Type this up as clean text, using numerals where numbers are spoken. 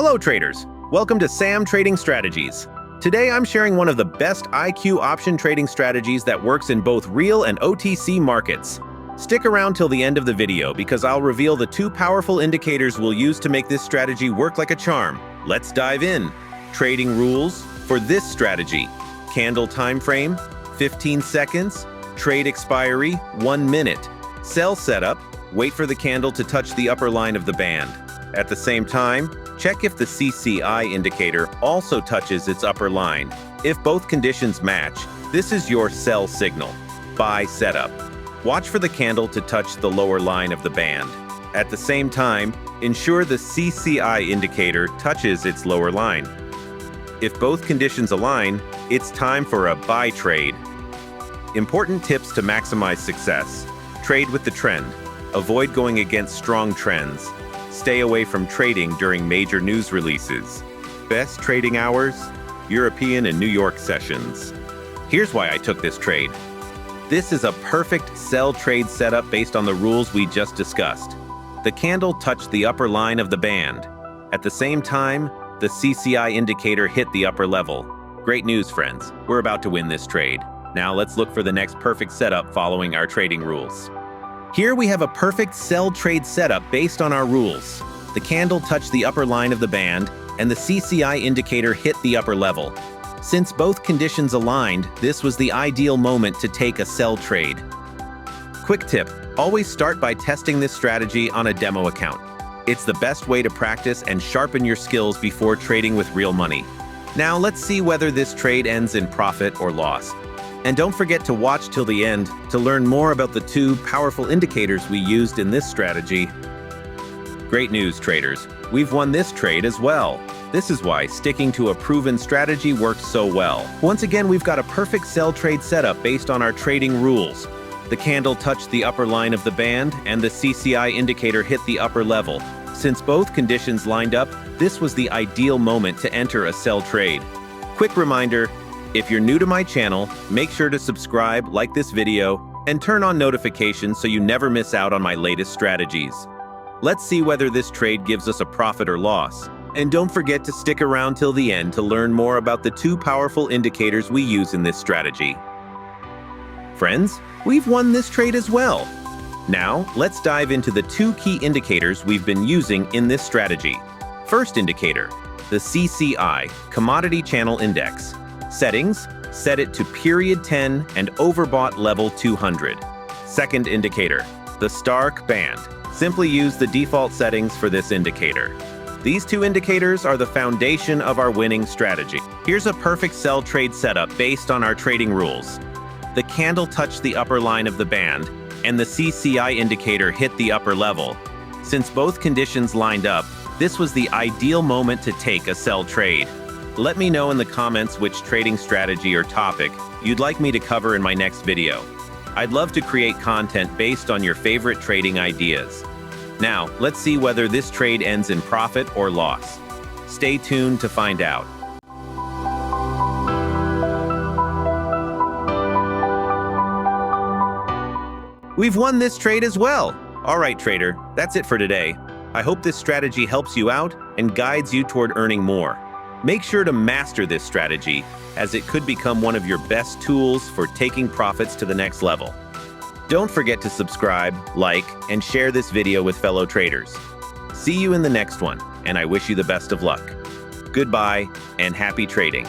Hello traders, welcome to Sam Trading Strategies. Today I'm sharing one of the best IQ option trading strategies that works in both real and OTC markets. Stick around till the end of the video because I'll reveal the two powerful indicators we'll use to make this strategy work like a charm. Let's dive in. Trading rules for this strategy. Candle time frame, 15 seconds. Trade expiry, 1 minute. Sell setup, wait for the candle to touch the upper line of the band. At the same time, check if the CCI indicator also touches its upper line. If both conditions match, this is your sell signal. Buy setup. Watch for the candle to touch the lower line of the band. At the same time, ensure the CCI indicator touches its lower line. If both conditions align, it's time for a buy trade. Important tips to maximize success. Trade with the trend. Avoid going against strong trends. Stay away from trading during major news releases. Best trading hours, European and New York sessions. Here's why I took this trade. This is a perfect sell trade setup based on the rules we just discussed. The candle touched the upper line of the band. At the same time, the CCI indicator hit the upper level. Great news, friends. We're about to win this trade. Now let's look for the next perfect setup following our trading rules. Here we have a perfect sell trade setup based on our rules. The candle touched the upper line of the band, and the CCI indicator hit the upper level. Since both conditions aligned, this was the ideal moment to take a sell trade. Quick tip, always start by testing this strategy on a demo account. It's the best way to practice and sharpen your skills before trading with real money. Now let's see whether this trade ends in profit or loss. And don't forget to watch till the end to learn more about the two powerful indicators we used in this strategy. Great news, traders. We've won this trade as well. This is why sticking to a proven strategy worked so well. Once again, we've got a perfect sell trade setup based on our trading rules. The candle touched the upper line of the band, and the CCI indicator hit the upper level. Since both conditions lined up, this was the ideal moment to enter a sell trade. Quick reminder, if you're new to my channel, make sure to subscribe, like this video, and turn on notifications so you never miss out on my latest strategies. Let's see whether this trade gives us a profit or loss. And don't forget to stick around till the end to learn more about the two powerful indicators we use in this strategy. Friends, we've won this trade as well. Now, let's dive into the two key indicators we've been using in this strategy. First indicator, the CCI, Commodity Channel Index. Settings, set it to period 10 and overbought level 200. Second indicator, the STARC Band. Simply use the default settings for this indicator. These two indicators are the foundation of our winning strategy. Here's a perfect sell trade setup based on our trading rules. The candle touched the upper line of the band, and the CCI indicator hit the upper level. Since both conditions lined up, this was the ideal moment to take a sell trade. Let me know in the comments which trading strategy or topic you'd like me to cover in my next video. I'd love to create content based on your favorite trading ideas. Now, let's see whether this trade ends in profit or loss. Stay tuned to find out. We've won this trade as well. All right, trader, that's it for today. I hope this strategy helps you out and guides you toward earning more. Make sure to master this strategy, as it could become one of your best tools for taking profits to the next level. Don't forget to subscribe, like, and share this video with fellow traders. See you in the next one, and I wish you the best of luck. Goodbye, and happy trading.